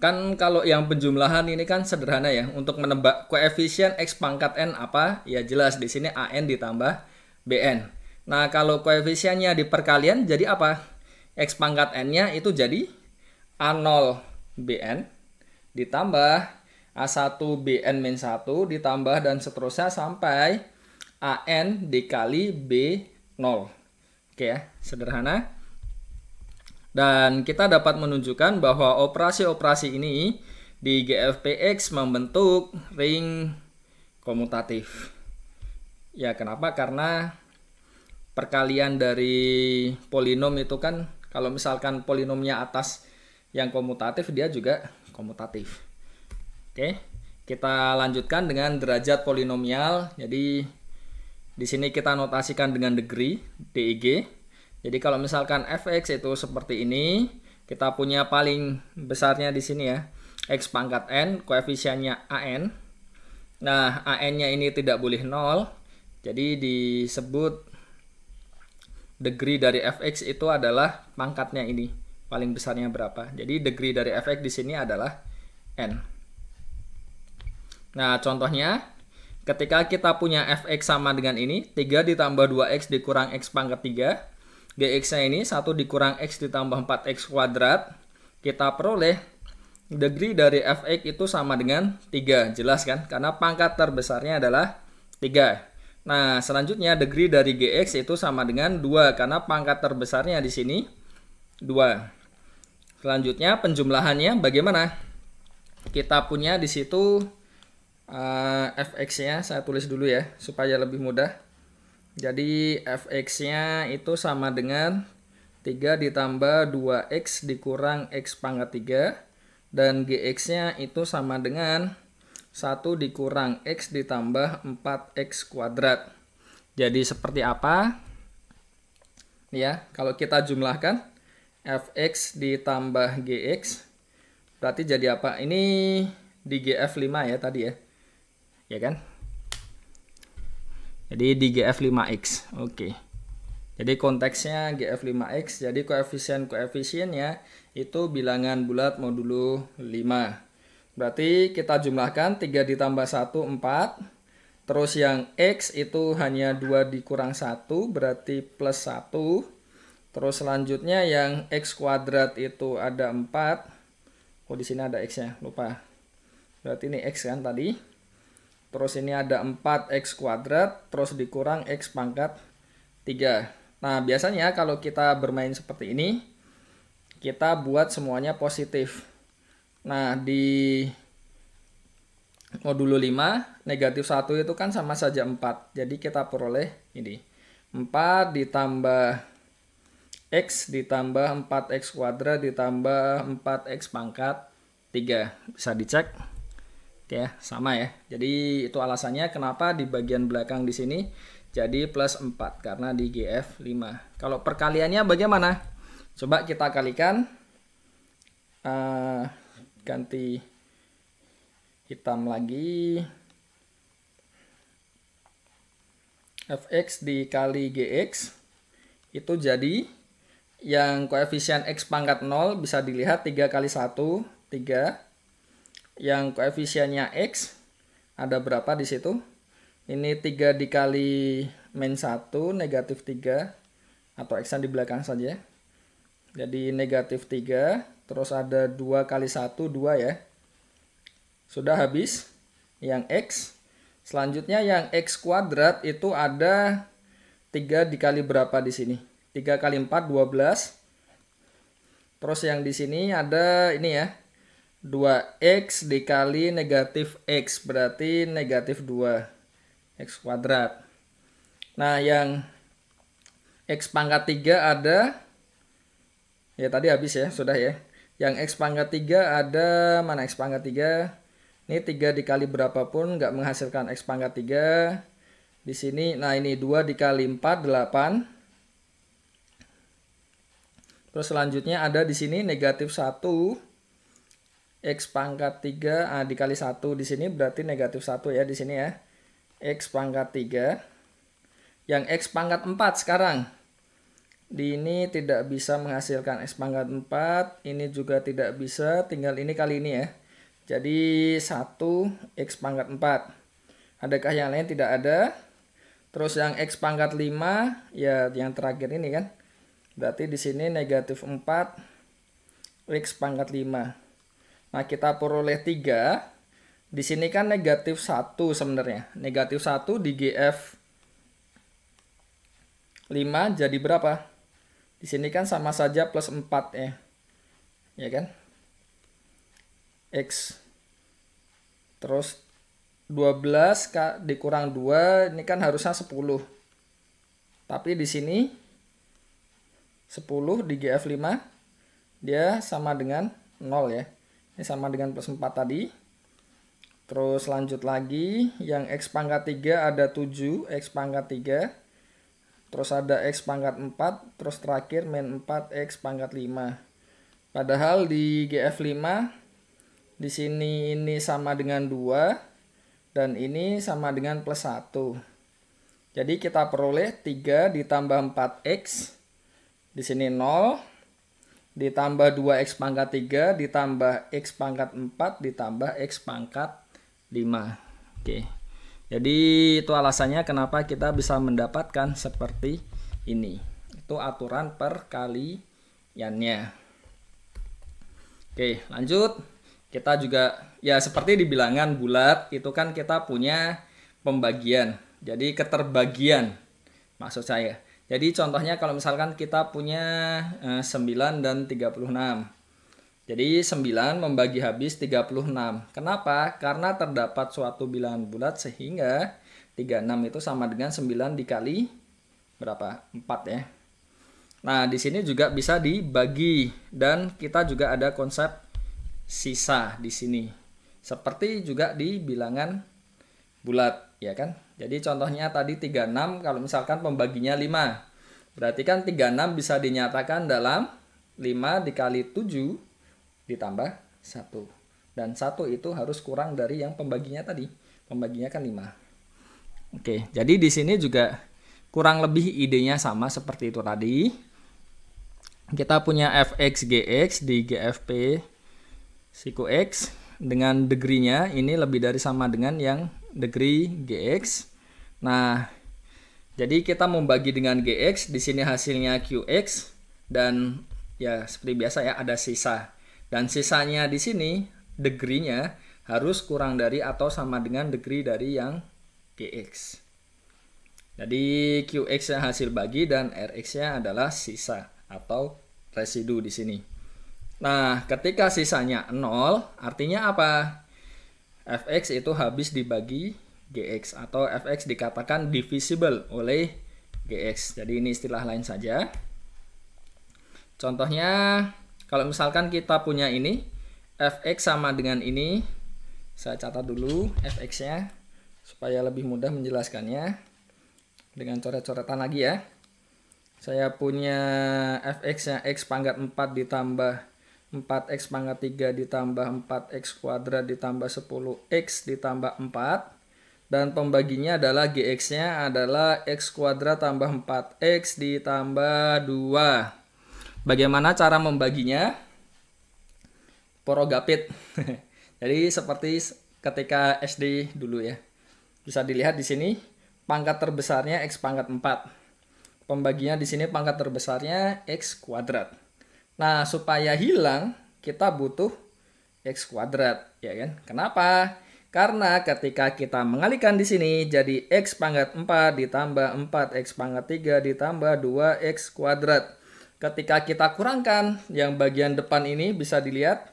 kan kalau yang penjumlahan ini kan sederhana ya. Untuk menebak koefisien X pangkat N apa? Ya jelas di sini AN ditambah BN. Nah, kalau koefisiennya di perkalian jadi apa? X pangkat N-nya itu jadi A0 BN ditambah A1 BN min 1 ditambah dan seterusnya sampai AN dikali B0. Oke ya, sederhana. Dan kita dapat menunjukkan bahwa operasi-operasi ini di GFPX membentuk ring komutatif. Ya, kenapa? Karena perkalian dari polinom itu kan, kalau misalkan polinomnya atas yang komutatif, dia juga komutatif. Oke, kita lanjutkan dengan derajat polinomial. Jadi di sini kita notasikan dengan degree, DIG. Jadi kalau misalkan fx itu seperti ini, kita punya paling besarnya di sini ya, x pangkat n, koefisiennya an. Nah, an-nya ini tidak boleh 0. Jadi disebut degree dari fx itu adalah pangkatnya ini, paling besarnya berapa. Jadi degree dari fx di sini adalah n. Nah, contohnya ketika kita punya fx sama dengan ini, 3 ditambah 2x dikurang x pangkat 3. Gx-nya ini 1 dikurang x ditambah 4x kuadrat. Kita peroleh degree dari fx itu sama dengan 3. Jelas kan? Karena pangkat terbesarnya adalah 3. Nah, selanjutnya degree dari gx itu sama dengan 2. Karena pangkat terbesarnya di sini 2. Selanjutnya penjumlahannya bagaimana? Kita punya di situ fx-nya, saya tulis dulu ya supaya lebih mudah. Jadi fx-nya itu sama dengan 3 ditambah 2x dikurang x pangkat 3. Dan gx-nya itu sama dengan 1 dikurang x ditambah 4x kuadrat. Jadi seperti apa? Ya, kalau kita jumlahkan fx ditambah gx berarti jadi apa? Ini di GF5 ya tadi ya. Ya kan? Jadi di GF5X. Oke. Jadi konteksnya GF5X. Jadi koefisiennya itu bilangan bulat modulo 5. Berarti kita jumlahkan 3 ditambah 1, 4. Terus yang X itu hanya 2 dikurang 1, berarti plus 1. Terus selanjutnya yang X kuadrat itu ada 4. Oh, di sini ada X-nya, lupa. Berarti ini X kan tadi. Terus ini ada 4x kuadrat, terus dikurang x pangkat 3. Nah, biasanya kalau kita bermain seperti ini, kita buat semuanya positif. Nah, di modulo 5, negatif 1 itu kan sama saja 4. Jadi kita peroleh ini. 4 ditambah x ditambah 4x kuadrat ditambah 4x pangkat 3. Bisa dicek. Ya, sama ya. Jadi itu alasannya kenapa di bagian belakang di sini jadi plus 4 karena di GF5. Kalau perkaliannya bagaimana? Coba kita kalikan. Ganti hitam lagi. Fx dikali Gx itu jadi yang koefisien x pangkat 0 bisa dilihat 3 kali 1, 3. Yang koefisiennya X ada berapa di situ? Ini 3 dikali min 1, negatif 3. Atau X-nya di belakang saja. Jadi negatif 3. Terus ada 2 kali 1, 2 ya. Sudah habis yang X. Selanjutnya yang X kuadrat itu ada 3 dikali berapa di sini? 3 kali 4, 12. Terus yang di sini ada ini ya. 2x dikali negatif x berarti negatif 2 x kuadrat. Nah, yang x pangkat 3 ada, ya tadi habis ya, sudah ya. Yang x pangkat 3 ada, mana x pangkat 3? Ini 3 dikali berapapun nggak menghasilkan x pangkat 3. Di sini, nah ini 2 dikali 4, 8. Terus selanjutnya ada di sini negatif 1 X pangkat 3 dikali 1 di sini berarti negatif 1 ya di sini ya. X pangkat 3. Yang X pangkat 4 sekarang. Di ini tidak bisa menghasilkan X pangkat 4. Ini juga tidak bisa. Tinggal ini kali ini ya. Jadi 1 X pangkat 4. Adakah yang lain? Tidak ada. Terus yang X pangkat 5. Ya yang terakhir ini kan. Berarti di sini negatif 4 X pangkat 5. Nah, kita peroleh 3. Di sini kan negatif 1 sebenarnya. Negatif 1 di GF 5 jadi berapa? Di sini kan sama saja plus 4 ya. Ya kan? X. Terus 12 dikurang 2 ini kan harusnya 10. Tapi di sini 10 di GF5 dia sama dengan 0 ya. Ini sama dengan plus 4 tadi. Terus lanjut lagi, yang X pangkat 3 ada 7 X pangkat 3. Terus ada X pangkat 4, terus terakhir min 4 X pangkat 5. Padahal di GF5 di sini ini sama dengan 2 dan ini sama dengan plus 1. Jadi kita peroleh 3 ditambah 4X. Di sini 0, ditambah 2X pangkat 3, ditambah X pangkat 4, ditambah X pangkat 5. Oke. Jadi itu alasannya kenapa kita bisa mendapatkan seperti ini. Itu aturan perkaliannya. Oke, lanjut. Kita juga, ya seperti di bilangan bulat, itu kan kita punya pembagian. Jadi keterbagian maksud saya. Jadi contohnya kalau misalkan kita punya 9 dan 36. Jadi 9 membagi habis 36. Kenapa? Karena terdapat suatu bilangan bulat sehingga 36 itu sama dengan 9 dikali berapa? 4 ya. Nah, di sini juga bisa dibagi dan kita juga ada konsep sisa di sini. Seperti juga di bilangan bulat, ya kan? Jadi contohnya tadi 36 kalau misalkan pembaginya 5. Berarti kan 36 bisa dinyatakan dalam 5 dikali 7 ditambah 1. Dan 1 itu harus kurang dari yang pembaginya tadi. Pembaginya kan 5. Oke, jadi di sini juga kurang lebih idenya sama seperti itu tadi. Kita punya fx gx di GFP siku x dengan degree-nya ini lebih dari sama dengan yang degree gx. Nah, jadi kita membagi dengan gx, di sini hasilnya qx dan ya seperti biasa ya ada sisa. Dan sisanya di sini degree-nya harus kurang dari atau sama dengan degree dari yang gx. Jadi qx-nya hasil bagi dan rx-nya adalah sisa atau residu di sini. Nah, ketika sisanya 0, artinya apa? Fx itu habis dibagi gx atau fx dikatakan divisible oleh gx. Jadi ini istilah lain saja. Contohnya kalau misalkan kita punya ini fx sama dengan ini, saya catat dulu fx-nya supaya lebih mudah menjelaskannya dengan coret-coretan lagi ya. Saya punya fx-nya x pangkat 4 ditambah 4x pangkat 3 ditambah 4x kuadrat ditambah 10x ditambah 4. Dan pembaginya adalah gx-nya adalah x kuadrat tambah 4x ditambah 2. Bagaimana cara membaginya? Porogapit. Jadi seperti ketika SD dulu ya. Bisa dilihat di sini pangkat terbesarnya x pangkat 4. Pembaginya di sini pangkat terbesarnya x kuadrat. Nah, supaya hilang kita butuh x kuadrat, ya kan? Kenapa? Karena ketika kita mengalihkan di sini jadi x pangkat 4 ditambah 4x pangkat 3 ditambah 2x kuadrat. Ketika kita kurangkan yang bagian depan ini bisa dilihat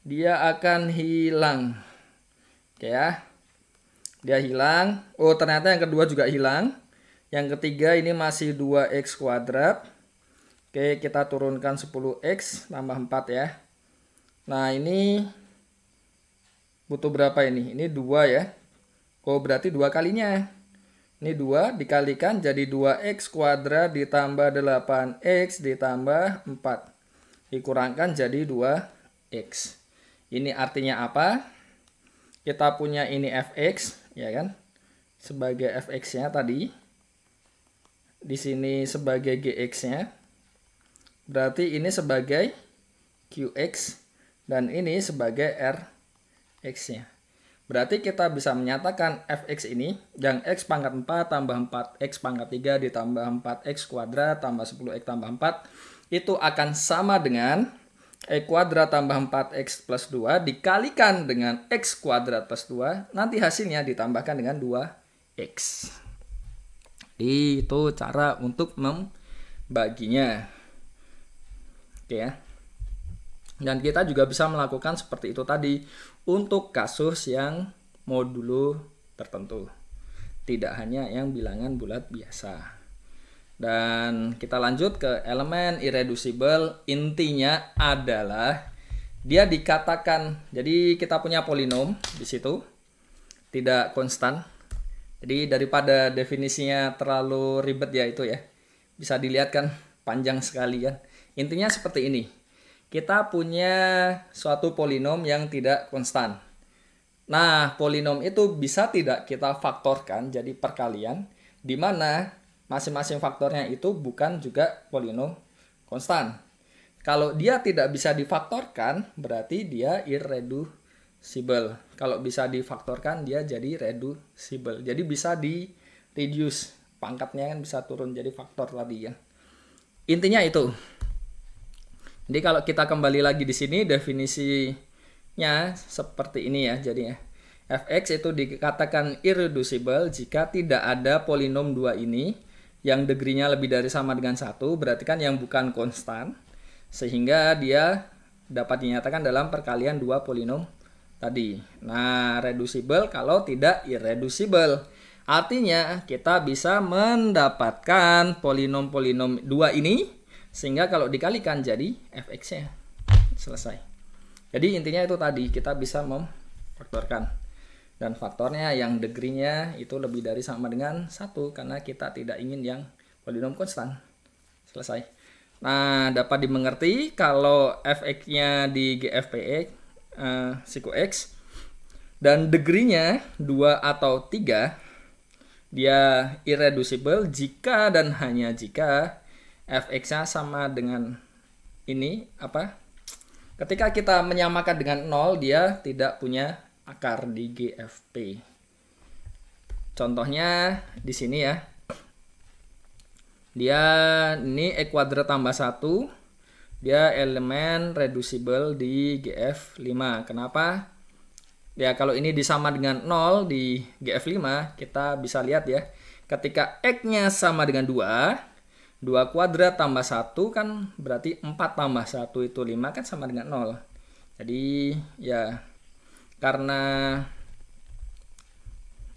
dia akan hilang. Oke ya. Dia hilang. Oh, ternyata yang kedua juga hilang. Yang ketiga ini masih 2x kuadrat. Oke, kita turunkan 10x tambah 4 ya. Nah, ini butuh berapa ini? Ini 2 ya. Oh, berarti 2 kalinya. Ini 2 dikalikan jadi 2x kuadrat ditambah 8x ditambah 4. dikurangkan jadi 2x. Ini artinya apa? Kita punya ini fx, ya kan? Sebagai fx-nya tadi. Di sini sebagai gx-nya. Berarti ini sebagai qx dan ini sebagai rx-nya. Berarti kita bisa menyatakan fx ini yang x pangkat 4 tambah 4x pangkat 3 ditambah 4x kuadrat tambah 10x tambah 4 itu akan sama dengan x kuadrat tambah 4x plus 2 dikalikan dengan x kuadrat plus 2. Nanti hasilnya ditambahkan dengan 2x. Itu cara untuk membaginya. Oke ya. Dan kita juga bisa melakukan seperti itu tadi untuk kasus yang modulo tertentu. Tidak hanya yang bilangan bulat biasa. Dan kita lanjut ke elemen irreducible. Intinya adalah dia dikatakan, jadi kita punya polinom di situ tidak konstan. Jadi daripada definisinya terlalu ribet ya itu ya. Bisa dilihat kan panjang sekali kan. Intinya seperti ini. Kita punya suatu polinom yang tidak konstan. Nah, polinom itu bisa tidak kita faktorkan jadi perkalian di mana masing-masing faktornya itu bukan juga polinom konstan. Kalau dia tidak bisa difaktorkan berarti dia irreducible. Kalau bisa difaktorkan dia jadi reducible. Jadi bisa di reduce, pangkatnya kan bisa turun jadi faktor tadi ya. Intinya itu. Jadi kalau kita kembali lagi di sini definisinya seperti ini ya jadinya. Fx itu dikatakan irreducible jika tidak ada polinom 2 ini yang degree-nya lebih dari sama dengan 1, berarti kan yang bukan konstan sehingga dia dapat dinyatakan dalam perkalian 2 polinom tadi. Nah, reducible kalau tidak irreducible. Artinya kita bisa mendapatkan polinom-polinom 2 ini sehingga kalau dikalikan jadi fx-nya. Selesai. Jadi intinya itu tadi, kita bisa memfaktorkan. Dan faktornya yang degree-nya itu lebih dari sama dengan 1 karena kita tidak ingin yang polinom konstan. Selesai. Nah, dapat dimengerti kalau fx-nya di GFPX siku x dan degree-nya 2 atau 3 dia irreducible jika dan hanya jika fx-nya sama dengan ini apa? Ketika kita menyamakan dengan 0 dia tidak punya akar di GFP. Contohnya di sini ya. Dia ini x kuadrat tambah 1. Dia elemen reducible di GF5. Kenapa? Ya kalau ini disama dengan 0 di GF5 kita bisa lihat ya. Ketika x-nya sama dengan 2 kuadrat tambah 1 kan berarti 4 tambah 1 itu 5 kan sama dengan 0. Jadi ya karena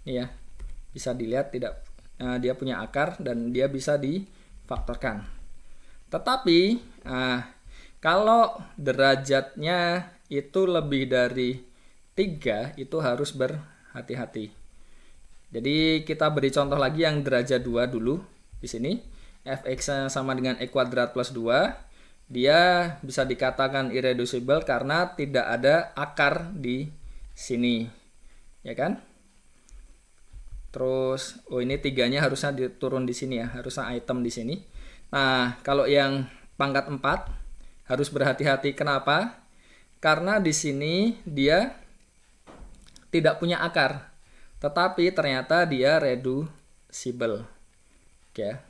ya bisa dilihat tidak dia punya akar dan dia bisa difaktorkan. Tetapi kalau derajatnya itu lebih dari 3 itu harus berhati-hati. Jadi kita beri contoh lagi yang derajat 2 dulu di sini. Fx sama dengan x kuadrat plus 2. Dia bisa dikatakan irreducible karena tidak ada akar di sini. Ya kan? Terus ini 3-nya harusnya diturun di sini ya, harusnya item di sini. Nah, kalau yang pangkat 4 harus berhati-hati. Kenapa? Karena di sini dia tidak punya akar. Tetapi ternyata dia reducible. Oke.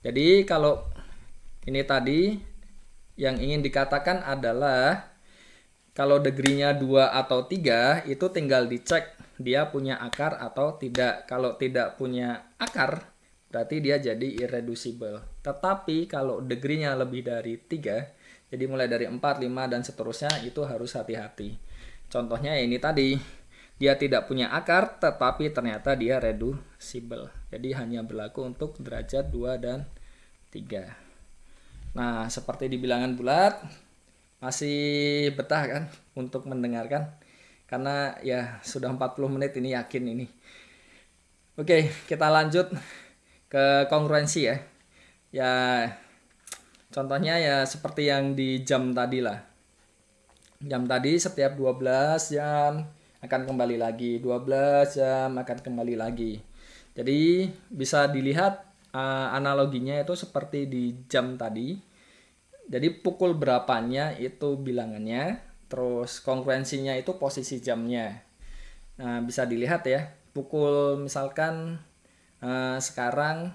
Jadi kalau ini tadi yang ingin dikatakan adalah kalau degree-nya 2 atau 3 itu tinggal dicek dia punya akar atau tidak. Kalau tidak punya akar berarti dia jadi irreducible. Tetapi kalau degree-nya lebih dari 3, jadi mulai dari 4, 5 dan seterusnya itu harus hati-hati. Contohnya ini tadi, dia tidak punya akar tetapi ternyata dia reducible. Jadi hanya berlaku untuk derajat 2 dan 3. Nah, seperti di bilangan bulat masih betah kan untuk mendengarkan karena ya sudah 40 menit ini yakin ini. Oke, kita lanjut ke kongruensi ya. Ya Contohnya ya seperti yang di jam tadi lah. Jam tadi setiap 12 jam akan kembali lagi, 12 jam akan kembali lagi. Jadi bisa dilihat analoginya itu seperti di jam tadi. Jadi pukul berapanya itu bilangannya, terus kongruensinya itu posisi jamnya. Nah, bisa dilihat ya, pukul misalkan sekarang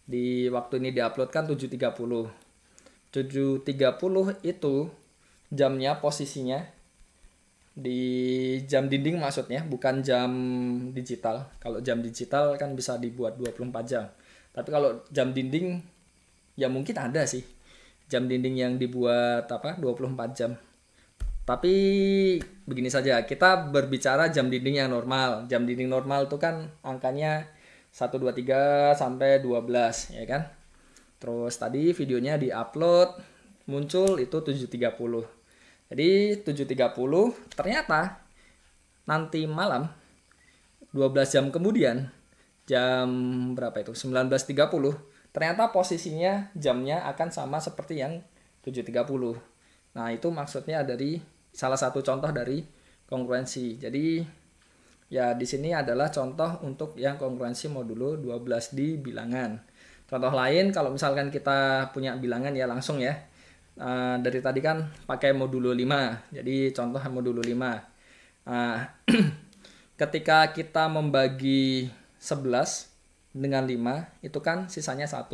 di waktu ini diuploadkan 7.30. 7.30 itu jamnya posisinya di jam dinding maksudnya, bukan jam digital. Kalau jam digital kan bisa dibuat 24 jam. Tapi kalau jam dinding ya mungkin ada sih jam dinding yang dibuat 24 jam. Tapi begini saja, kita berbicara jam dinding yang normal. Jam dinding normal itu kan angkanya 1, 2, 3 sampai 12 ya kan. Terus tadi videonya diupload muncul itu 7.30. Jadi 7.30 ternyata nanti malam 12 jam kemudian jam berapa itu? 19.30 ternyata posisinya jamnya akan sama seperti yang 7.30. Nah, itu maksudnya dari salah satu contoh dari kongruensi. Jadi ya di sini adalah contoh untuk yang kongruensi modulo 12 di bilangan. Contoh lain kalau misalkan kita punya bilangan ya langsung ya. Dari tadi kan pakai modulo 5. Jadi contoh modulo 5. Ketika kita membagi 11 dengan 5 itu kan sisanya 1.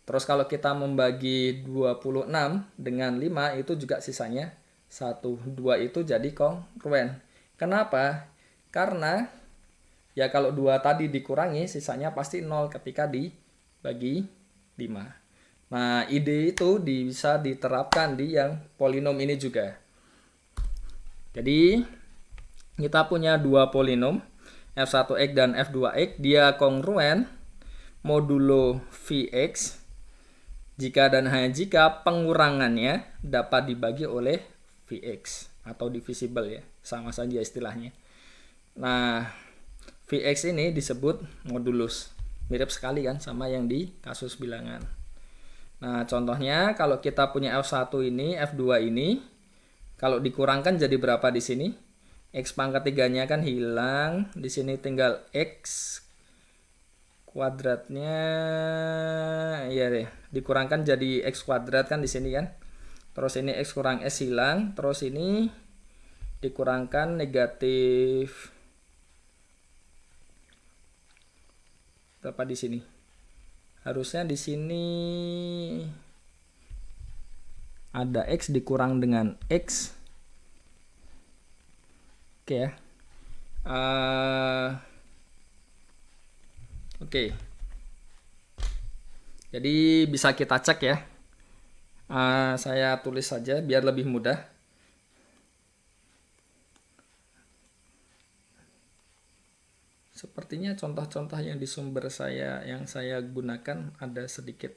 Terus kalau kita membagi 26 dengan 5 itu juga sisanya 1. 2 itu jadi kongruen. Kenapa? Karena ya kalau 2 tadi dikurangi sisanya pasti 0 ketika dibagi 5. Nah, ide itu bisa diterapkan di yang polinom ini juga. Jadi kita punya dua polinom f1x dan f2x, dia kongruen modulo Vx jika dan hanya jika pengurangannya dapat dibagi oleh Vx atau divisible ya, sama saja istilahnya. Nah, Vx ini disebut modulus, mirip sekali kan sama yang di kasus bilangan. Nah, contohnya kalau kita punya f1 ini, f2 ini kalau dikurangkan jadi berapa di sini? X pangkat 3-nya kan hilang, di sini tinggal X kuadratnya ya deh, dikurangkan jadi X kuadrat kan di sini kan. Terus ini X kurang S hilang, terus ini dikurangkan negatif berapa di sini? Harusnya di sini ada X dikurang dengan X. Oke ya. Oke. Jadi bisa kita cek ya. Saya tulis saja biar lebih mudah. Sepertinya contoh-contoh yang di sumber yang saya gunakan ada sedikit.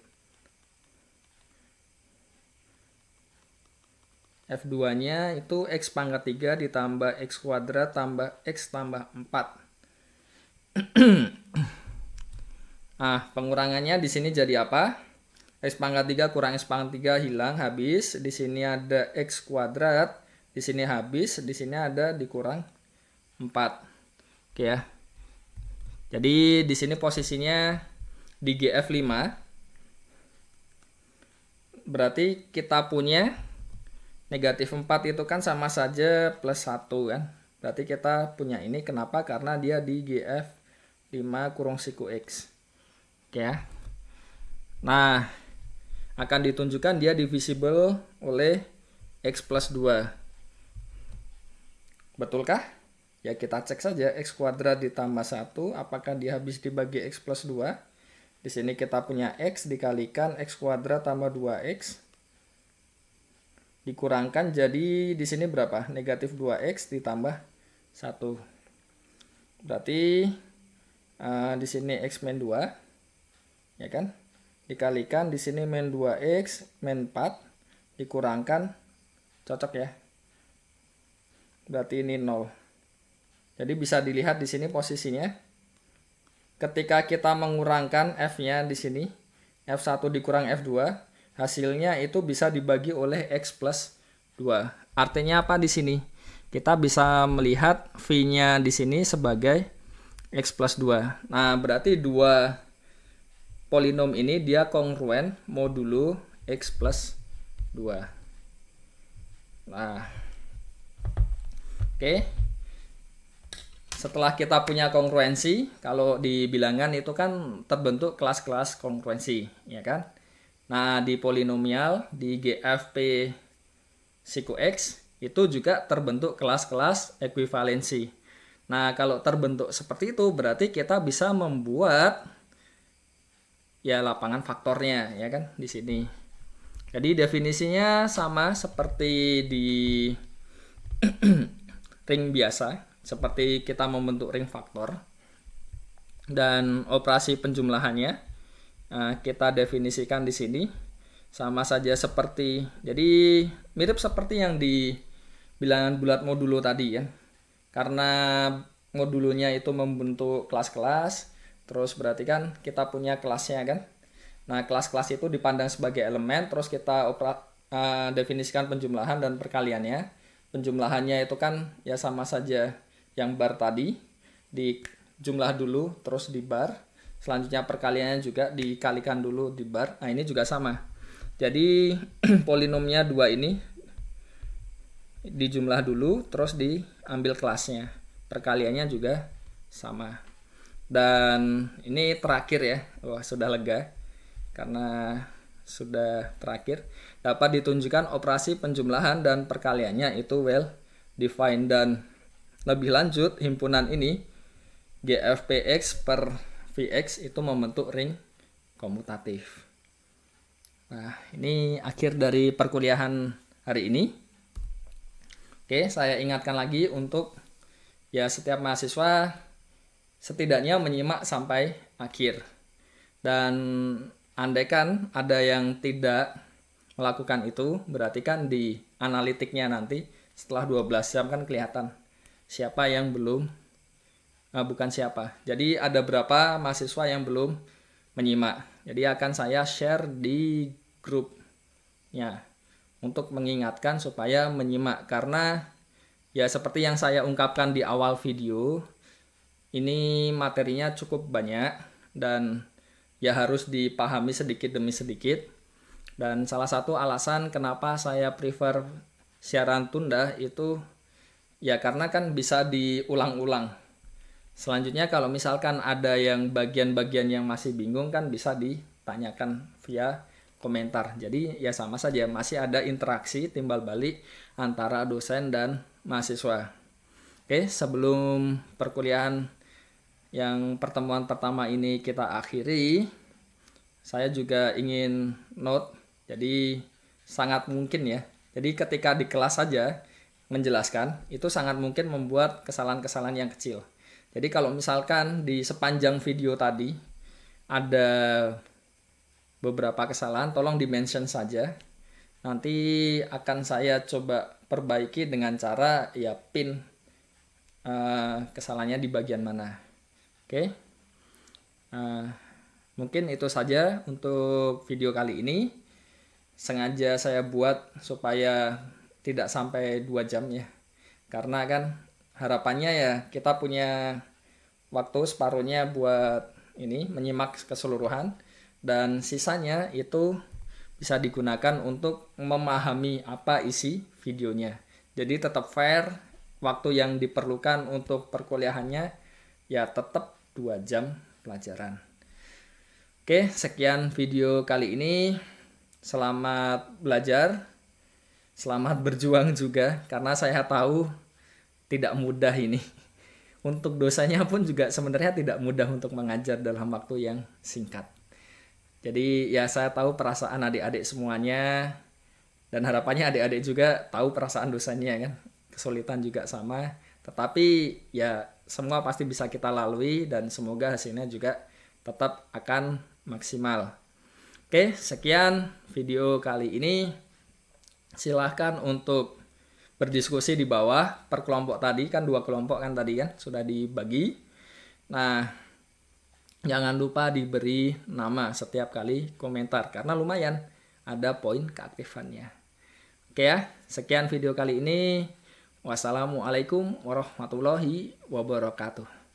F2-nya itu X pangkat 3 ditambah X kuadrat tambah X tambah 4. Pengurangannya di sini jadi apa? X pangkat 3 kurang X pangkat 3 hilang, habis. Di sini ada X kuadrat, di sini habis, di sini ada dikurang 4. Oke ya. Jadi di sini posisinya di GF5. Berarti kita punya negatif 4 itu kan sama saja plus 1 kan. Berarti kita punya ini kenapa? Karena dia di GF5 kurung siku X. Oke ya. Nah, akan ditunjukkan dia divisible oleh X plus 2. Betulkah? Ya kita cek saja X kuadrat ditambah 1. Apakah dia habis dibagi X plus 2? Di sini kita punya X dikalikan X kuadrat tambah 2X. Dikurangkan jadi di sini berapa? Negatif 2x ditambah 1. Berarti di sini x min 2 ya kan? Dikalikan di sini min 2x min 4 dikurangkan, cocok ya. Berarti ini 0. Jadi bisa dilihat di sini posisinya. Ketika kita mengurangkan f-nya di sini, f1 dikurang f2, hasilnya itu bisa dibagi oleh X plus 2. Artinya apa di sini? Kita bisa melihat V-nya di sini sebagai X plus 2. Nah, berarti dua polinom ini dia kongruen modulo X plus 2. Nah, oke. Setelah kita punya kongruensi, kalau di bilangan itu kan terbentuk kelas-kelas kongruensi, ya kan? Nah, di polinomial, di GFP siku X, itu juga terbentuk kelas-kelas ekuivalensi. Nah, kalau terbentuk seperti itu, berarti kita bisa membuat ya lapangan faktornya, ya kan, di sini. Jadi definisinya sama seperti di ring biasa, seperti kita membentuk ring faktor. Dan operasi penjumlahannya kita definisikan di sini sama saja seperti, jadi mirip seperti yang di bilangan bulat modulo tadi ya. Karena modulonya itu membentuk kelas-kelas, terus berarti kan kita punya kelasnya kan. Nah, kelas-kelas itu dipandang sebagai elemen, terus kita definisikan penjumlahan dan perkaliannya. Penjumlahannya itu kan ya sama saja yang bar tadi, dijumlah dulu terus di bar. Selanjutnya perkaliannya juga dikalikan dulu di bar. Nah, ini juga sama. Jadi polinomnya 2 ini dijumlah dulu terus diambil kelasnya. Perkaliannya juga sama. Dan ini terakhir ya. Wah, sudah lega karena sudah terakhir. Dapat ditunjukkan operasi penjumlahan dan perkaliannya itu well defined. Dan lebih lanjut, himpunan ini GFPX per VX itu membentuk ring komutatif. Nah, ini akhir dari perkuliahan hari ini. Oke, saya ingatkan lagi untuk ya setiap mahasiswa setidaknya menyimak sampai akhir. Dan andaikan ada yang tidak melakukan itu, berarti kan di analitiknya nanti setelah 12 jam kan kelihatan siapa yang belum, bukan siapa. Jadi ada berapa mahasiswa yang belum menyimak. Jadi akan saya share di grupnya untuk mengingatkan supaya menyimak. Karena ya seperti yang saya ungkapkan di awal video, ini materinya cukup banyak dan ya harus dipahami sedikit demi sedikit. Dan salah satu alasan kenapa saya prefer siaran tunda itu ya karena kan bisa diulang-ulang. Selanjutnya kalau misalkan ada yang bagian-bagian yang masih bingung kan bisa ditanyakan via komentar. Jadi ya sama saja, masih ada interaksi timbal balik antara dosen dan mahasiswa. Oke, sebelum perkuliahan yang pertemuan pertama ini kita akhiri, saya juga ingin note, jadi sangat mungkin ya. Jadi ketika di kelas saja menjelaskan, itu sangat mungkin membuat kesalahan-kesalahan yang kecil. Jadi kalau misalkan di sepanjang video tadi ada beberapa kesalahan, tolong di-mention saja. Nanti akan saya coba perbaiki dengan cara ya pin kesalahannya di bagian mana. Oke. Mungkin itu saja untuk video kali ini. Sengaja saya buat supaya tidak sampai 2 jam ya. Karena kan harapannya ya kita punya waktu separuhnya buat ini menyimak keseluruhan dan sisanya itu bisa digunakan untuk memahami apa isi videonya. Jadi tetap fair, waktu yang diperlukan untuk perkuliahannya ya tetap 2 jam pelajaran. Oke, sekian video kali ini. Selamat belajar, selamat berjuang juga karena saya tahu tidak mudah ini. Untuk dosanya pun juga sebenarnya tidak mudah untuk mengajar dalam waktu yang singkat. Jadi ya saya tahu perasaan adik-adik semuanya dan harapannya adik-adik juga tahu perasaan dosanya kan. Kesulitan juga sama, tetapi ya semua pasti bisa kita lalui dan semoga hasilnya juga tetap akan maksimal. Oke, sekian video kali ini. Silahkan untuk berdiskusi di bawah per kelompok tadi kan 2 kelompok kan tadi kan sudah dibagi. Nah, jangan lupa diberi nama setiap kali komentar karena lumayan ada poin keaktifannya. Oke ya, sekian video kali ini. Wassalamualaikum warahmatullahi wabarakatuh.